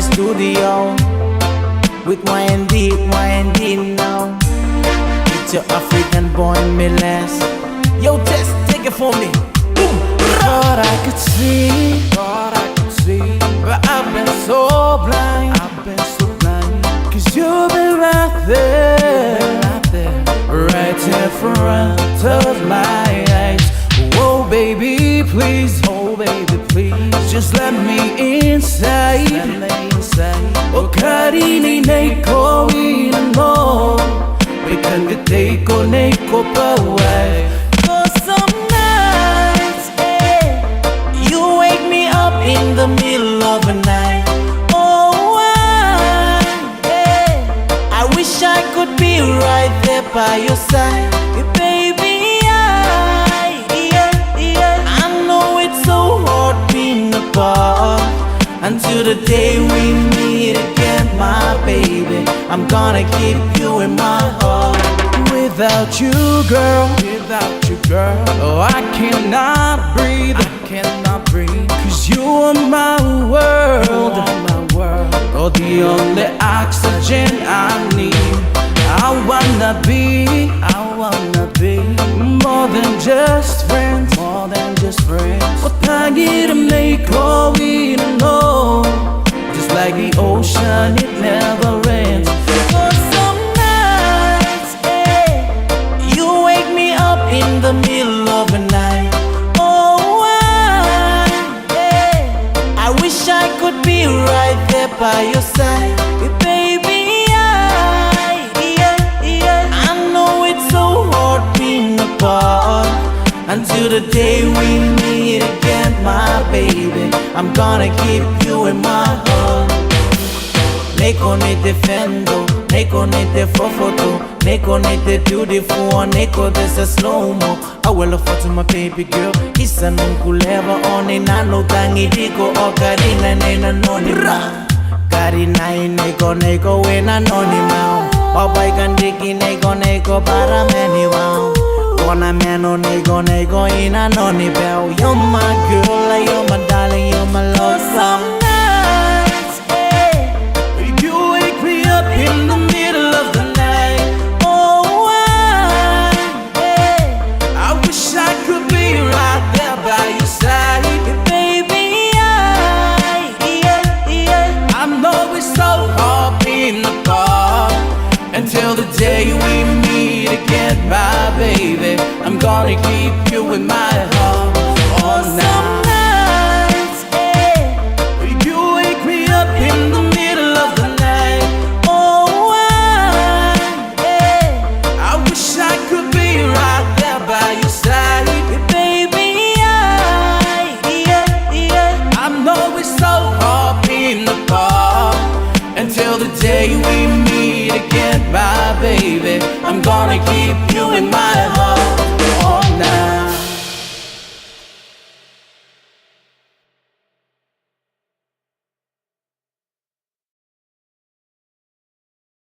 studio with Y&D now. It's your African boy Miles. Yo, just take it for me. Boom. Thought I could see, but I've been so blind. Cause you've been right there, right in front of my eyes. Oh baby, please, just let me inside. Oh karini neko inano, we can get neko pawai. For some nights, you wake me up in the middle of the night. Oh, I wish I could be right there by your side, baby. I know it's so hard being apart until the day we meet again, my baby. I'm gonna keep you in my heart. Without you, girl, oh, I cannot breathe. Cause you are my world, oh, the only oxygen I need. I wanna be more than just friends. What I need to make all we know, just like the ocean, it never ends. For some nights, you wake me up in the middle of the night. Oh, I wish I could be right there by your side, baby. I know it's so hard being apart until the day we meet again, my baby. I'm gonna keep you in my heart. Neko ne defendo, neko ne te fofoto, neko ne te beautiful, neko this a slow-mo. I will afford to my baby girl. Isa nung kuleva oni nano tangi diko o karina nena noni ma. Karina neko wena noni ma. Obai kandiki neko para meni wow. Kona meno nego ina noni bell. You're my girl, you're my darling, you're my love song. You wake me up in the middle of the night. Oh, I wish I could be right there by your side, baby. I know it's so hard being apart until the day we meet again, my baby. I'm gonna keep you in my heart all night. You wake me up in the middle of the night. Oh, I wish I could be right there by your side, baby. I know it's so hard being apart until the day we meet again, my baby. I'm gonna keep you in my